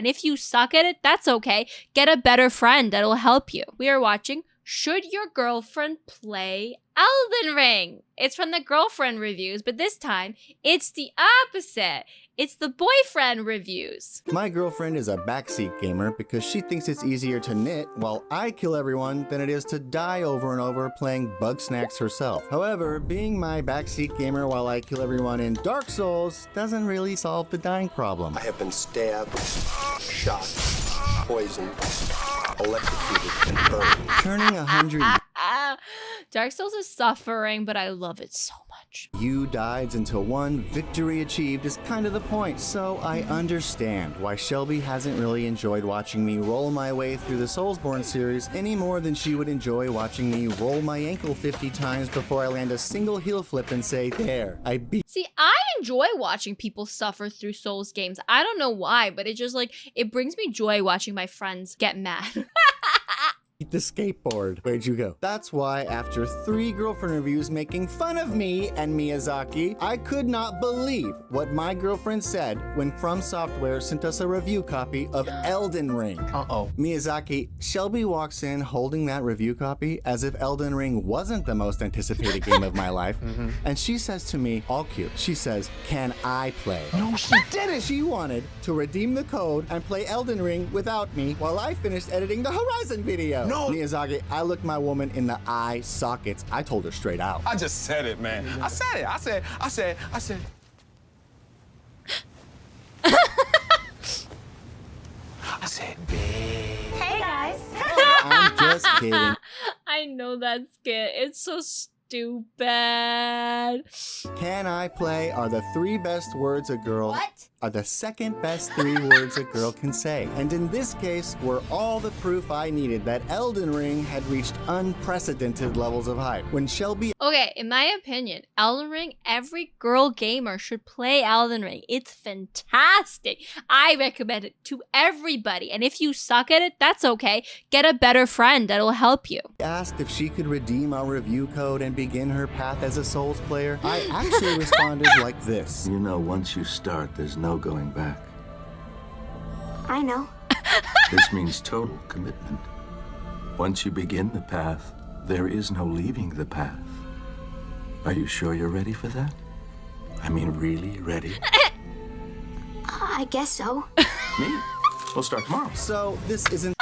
And if you suck at it, that's okay. Get a better friend that'll help you. We are watching Should Your Girlfriend Play Elden Ring? It's from the girlfriend reviews, but this time it's the opposite. It's the boyfriend reviews. My girlfriend is a backseat gamer because she thinks it's easier to knit while I kill everyone than it is to die over and over playing bug snacks herself. However, being my backseat gamer while I kill everyone in Dark Souls doesn't really solve the dying problem. I have been stabbed, shot, poisoned, electrocuted, and burned. Turning 100 Dark Souls is suffering, but I love it so much. You died until one victory achieved is kind of the point, so I understand why Shelby hasn't really enjoyed watching me roll my way through the Soulsborne series any more than she would enjoy watching me roll my ankle 50 times before I land a single heel flip and say, there, I beat. See, I enjoy watching people suffer through Souls games. I don't know why, but it just like, it brings me joy watching my friends get mad. The skateboard. Where'd you go? That's why after 3 girlfriend reviews making fun of me and Miyazaki, I could not believe what my girlfriend said when From Software sent us a review copy of Elden Ring. Uh-oh. Miyazaki, Shelby walks in holding that review copy as if Elden Ring wasn't the most anticipated game of my life. And she says to me, all cute, she says, can I play? No, she didn't. She wanted to redeem the code and play Elden Ring without me while I finished editing the Horizon video. No. Miyazaki, I looked my woman in the eye sockets. I told her straight out. I just said it, man. I said it. I said. I said, babe. Hey guys. I'm just kidding. I know that skit. It's so stupid. Can I play are the 3 best words a girl What? are the second best 3 words a girl can say. And in this case, were all the proof I needed that Elden Ring had reached unprecedented levels of hype. When Shelby Okay, in my opinion, Elden Ring, every girl gamer should play Elden Ring. It's fantastic. I recommend it to everybody. And if you suck at it, that's okay. Get a better friend that'll help you. asked if she could redeem our review code and begin her path as a Souls player, I actually responded like this. You know, once you start, there's no going back. I know. This means total commitment. Once you begin the path, there is no leaving the path. Are you sure you're ready for that? I mean, really ready? I guess so. Me? We'll start tomorrow. So this isn't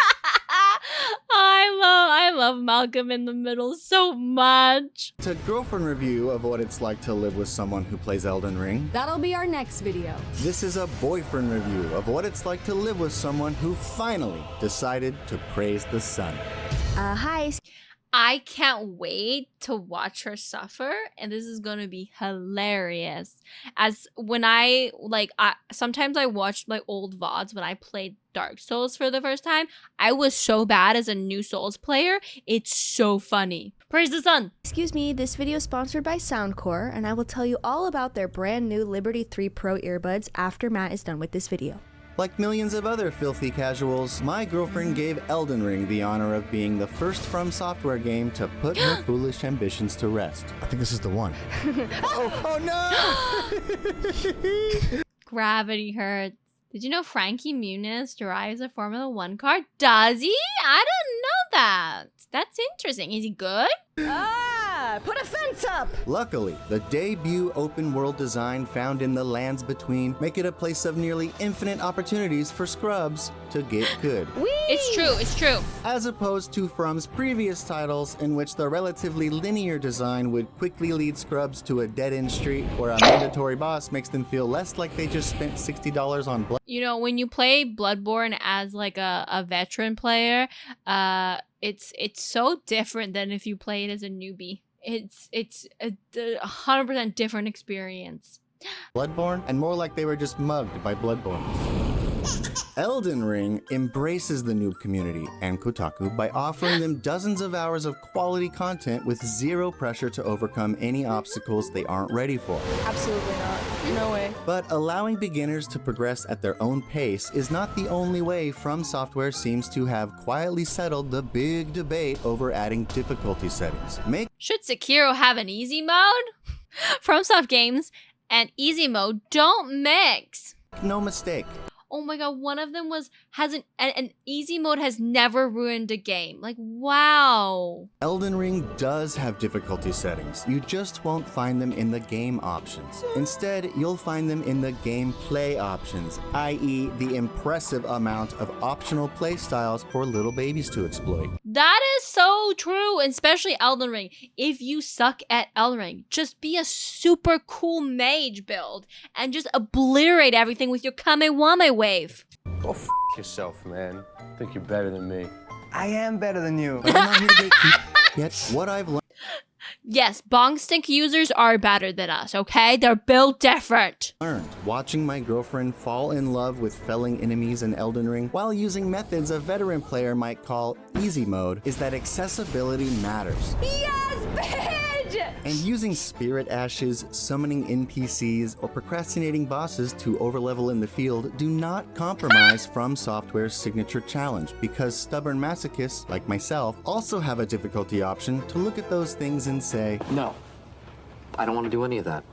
I love Malcolm in the Middle so much. a girlfriend review of what it's like to live with someone who plays Elden Ring. That'll be our next video. This is a boyfriend review of what it's like to live with someone who finally decided to praise the sun. Hi. I can't wait to watch her suffer, and this is gonna be hilarious. As when sometimes I watch my old VODs when I played Dark Souls for the first time. I was so bad as a new Souls player. It's so funny. Praise the sun. Excuse me, this video is sponsored by Soundcore, and I will tell you all about their brand new Liberty 3 Pro earbuds after Matt is done with this video. Like millions of other filthy casuals, my girlfriend gave Elden Ring the honor of being the first From Software game to put her foolish ambitions to rest. I think this is the one. oh no! Gravity hurts. Did you know Frankie Muniz drives a Formula 1 car? Does he? I didn't know that. That's interesting. Is he good? Put a fence up! Luckily, the debut open-world design found in the lands between make it a place of nearly infinite opportunities for scrubs to get good. It's true. It's true. As opposed to From's previous titles, in which the relatively linear design would quickly lead scrubs to a dead-end street where a mandatory boss makes them feel less like they just spent $60 on blood. You know, when you play Bloodborne as like a veteran player, it's so different than if you play it as a newbie. It's a 100% different experience. Bloodborne, and more like they were just mugged by Bloodborne. Elden Ring embraces the noob community and Kotaku by offering them dozens of hours of quality content with zero pressure to overcome any obstacles they aren't ready for. Absolutely not. No way. But allowing beginners to progress at their own pace is not the only way From Software seems to have quietly settled the big debate over adding difficulty settings. Should Sekiro have an easy mode? FromSoft games and easy mode don't mix. No mistake. Oh my god, one of them has an easy mode has never ruined a game. Like, wow. Elden Ring does have difficulty settings. You just won't find them in the game options. Instead, you'll find them in the gameplay options, i.e. the impressive amount of optional play styles for little babies to exploit. That is so true, especially Elden Ring. If you suck at Elden Ring, just be a super cool mage build and just obliterate everything with your Kamewame wave. Go f yourself, man. Think you're better than me. I am better than you. But I'm not here to gatekeep. Yet, what I've learned Yes, bong stink users are better than us, okay? They're built different. watching my girlfriend fall in love with felling enemies in Elden Ring while using methods a veteran player might call easy mode is that accessibility matters. Yes, bitch! And using spirit ashes, summoning NPCs, or procrastinating bosses to overlevel in the field do not compromise From Software's signature challenge, because stubborn masochists like myself also have a difficulty option to look at those things and say, No, I don't want to do any of that.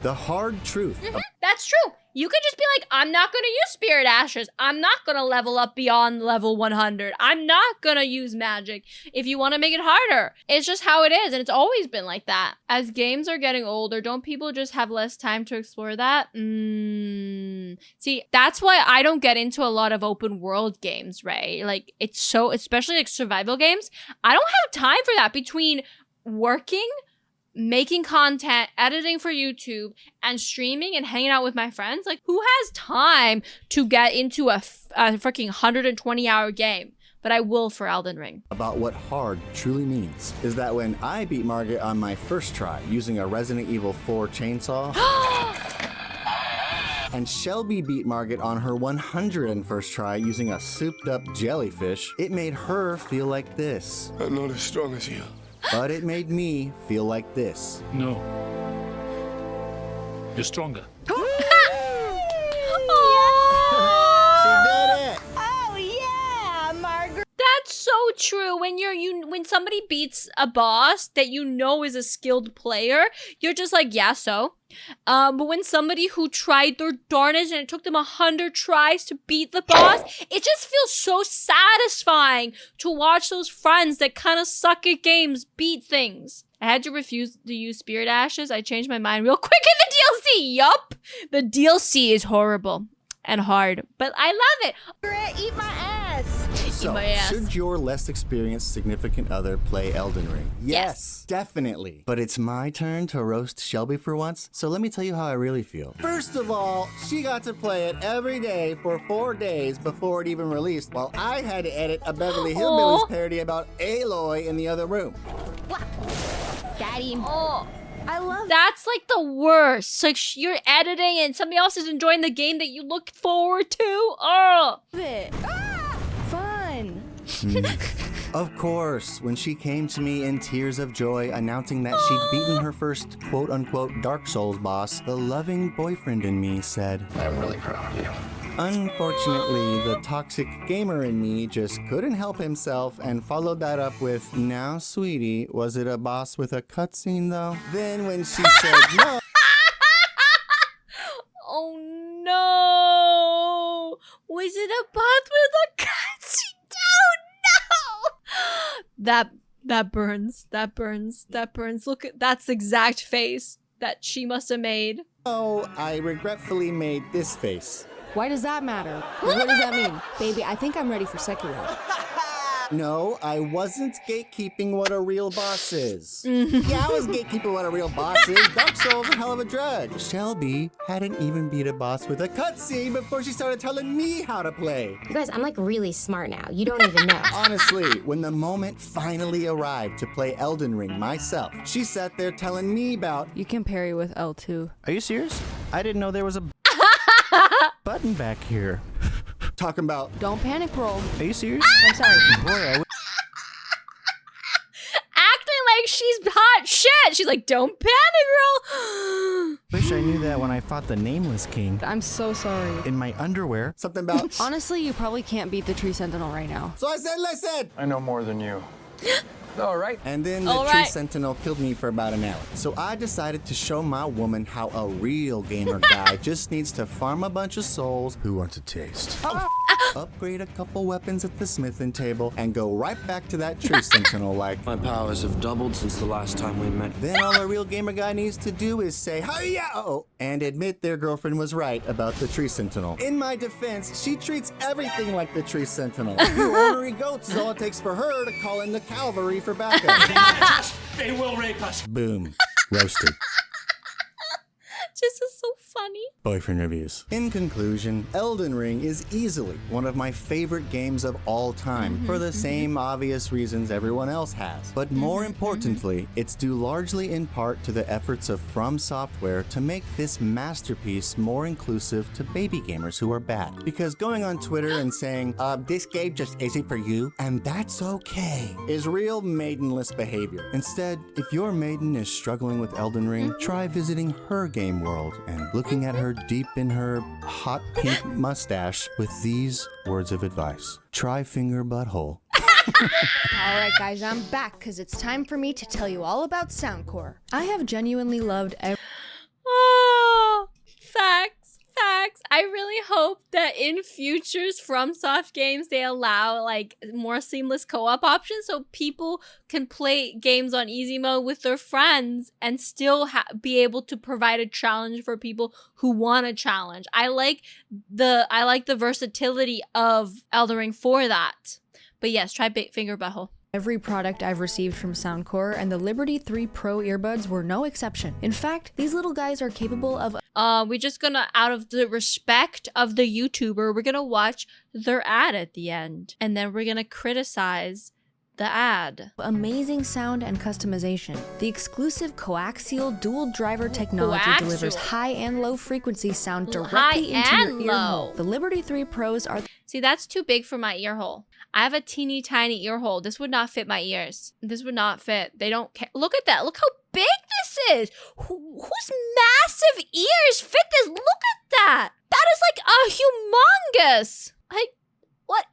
the hard truth. That's true. You could just be like, I'm not going to use Spirit Ashes. I'm not going to level up beyond level 100. I'm not going to use magic if you want to make it harder. It's just how it is, and it's always been like that. As games are getting older, don't people just have less time to explore that? See, that's why I don't get into a lot of open world games, right? Like, it's so, especially like survival games, I don't have time for that between working, making content, editing for YouTube, and streaming and hanging out with my friends. Like, who has time to get into a freaking 120-hour game? But I will for Elden Ring. About what hard truly means is that when I beat Margaret on my first try using a Resident Evil 4 chainsaw, and Shelby beat Margaret on her 101st try using a souped-up jellyfish, it made her feel like this. I'm not as strong as you. But it made me feel like this. No. You're stronger. She did it! That's so true. When when somebody beats a boss that you know is a skilled player, you're just like, yeah, so. But when somebody who tried their darnest and it took them 100 tries to beat the boss, it just feels so satisfying to watch those friends that kind of suck at games beat things. I had to refuse to use Spirit Ashes. I changed my mind real quick in the DLC. Yup. The DLC is horrible and hard, but I love it. Eat my ass. So, my ass. should your less experienced significant other play Elden Ring? Yes. Definitely. But it's my turn to roast Shelby for once, so let me tell you how I really feel. First of all, she got to play it every day for 4 days before it even released, while I had to edit a Beverly Hillbillies parody about Aloy in the other room. Daddy. Oh. I love That's like the worst. Like you're editing and somebody else is enjoying the game that you look forward to. Oh. it. Fun. Of course, when she came to me in tears of joy announcing that she'd beaten her first quote-unquote Dark Souls boss, the loving boyfriend in me said, I'm really proud of you. Unfortunately, the toxic gamer in me just couldn't help himself and followed that up with, now sweetie, was it a boss with a cutscene though? Then when she said no, Oh no. Was it a bot with a cutscene? Oh no. That burns. That burns. That burns. Look at that's the exact face that she must have made. I regretfully made this face. Why does that matter? What does that mean? Baby, I think I'm ready for Sekiro. No, I wasn't gatekeeping what a real boss is. Yeah, I was gatekeeping what a real boss is. Dark Souls a hell of a drug. Shelby hadn't even beat a boss with a cutscene before she started telling me how to play. You guys, I'm like really smart now. You don't even know. Honestly, when the moment finally arrived to play Elden Ring myself, she sat there telling me about, You can parry with L2. Are you serious? I didn't know there was a button back here. talking about, Don't panic roll. Are you serious? I'm sorry. Boy, Acting like she's hot shit. She's like, don't panic, girl. wish I knew that when I fought the Nameless King. I'm so sorry. In my underwear. something about, Honestly, you probably can't beat the Tree Sentinel right now. so I said, listen. I know more than you. All right. And then the All tree right. sentinel killed me for about an hour. So I decided to show my woman how a real gamer guy just needs to farm a bunch of souls. Who wants a taste? Upgrade a couple weapons at the smithing table and go right back to that tree sentinel like. My powers have doubled since the last time we met. Then all a real gamer guy needs to do is say hiya and admit their girlfriend was right about the tree sentinel. In my defense, she treats everything like the tree sentinel. A few ornery goats is all it takes for her to call in the cavalry for backup. They will rape us. Boom. Roasted. This is so funny. Boyfriend reviews. In conclusion, Elden Ring is easily one of my favorite games of all time for the same obvious reasons everyone else has. But more importantly, it's due largely in part to the efforts of From Software to make this masterpiece more inclusive to baby gamers who are bad. Because going on Twitter and saying, this game just isn't for you, and that's okay, is real maidenless behavior. Instead, if your maiden is struggling with Elden Ring, try visiting her game world and looking at her deep in her hot pink mustache with these words of advice. Try finger butthole. Alright guys, I'm back because it's time for me to tell you all about Soundcore. I have genuinely loved every Oh, facts. I really hope that in futures FromSoft games they allow like more seamless co-op options so people can play games on easy mode with their friends and still be able to provide a challenge for people who want a challenge. I like the versatility of Elden Ring for that. But yes, try finger butthole. Every product I've received from Soundcore, and the Liberty 3 Pro earbuds were no exception. In fact, these little guys are capable of we're just gonna, out of the respect of the YouTuber, we're gonna watch their ad at the end. And then we're gonna criticize the ad. amazing sound and customization. The exclusive coaxial dual driver technology delivers high and low frequency sound directly into your ear hole. The Liberty 3 Pros are See, that's too big for my ear hole. I have a teeny tiny ear hole. This would not fit my ears. This would not fit. They don't care. Look at that. Look how big this is. Whose massive ears fit this? Look at that. That is like a humongous. Like, what?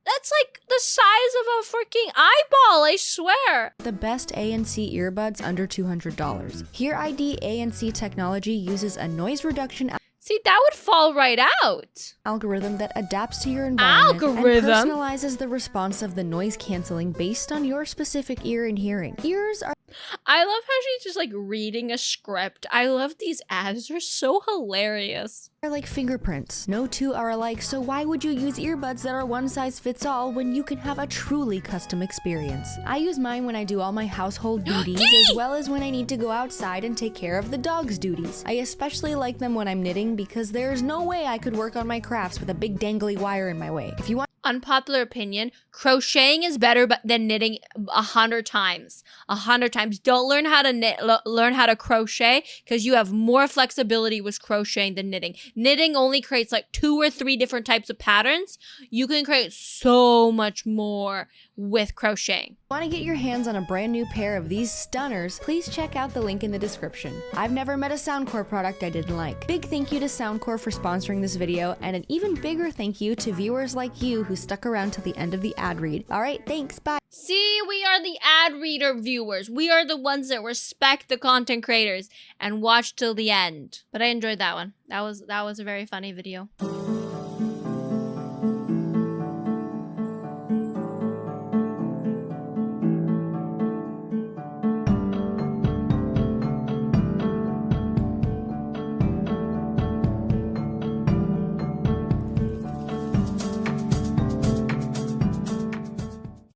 That's like the size of a freaking eyeball, I swear. the best ANC earbuds under $200. Here ID ANC technology uses a noise reduction See, that would fall right out. algorithm that adapts to your environment and Algorithm? personalizes the response of the noise canceling based on your specific ear and hearing. Ears are I love how she's just like reading a script. I love these ads. They're so hilarious. like fingerprints. No two are alike, so why would you use earbuds that are one size fits all when you can have a truly custom experience? I use mine when I do all my household duties as well as when I need to go outside and take care of the dog's duties. I especially like them when I'm knitting because there's no way I could work on my crafts with a big dangly wire in my way. If you want Unpopular opinion, crocheting is better than knitting 100 times. 100 times. Don't learn how to knit, learn how to crochet because you have more flexibility with crocheting than knitting. Knitting only creates like 2 or 3 different types of patterns. You can create so much more with crocheting. to get your hands on a brand new pair of these stunners, please check out the link in the description. I've never met a Soundcore product I didn't like. Big thank you to Soundcore for sponsoring this video, and an even bigger thank you to viewers like you who stuck around till the end of the ad read. Alright, thanks, bye. See, we are the ad reader viewers. We are the ones that respect the content creators and watch till the end. But I enjoyed that one. That was a very funny video.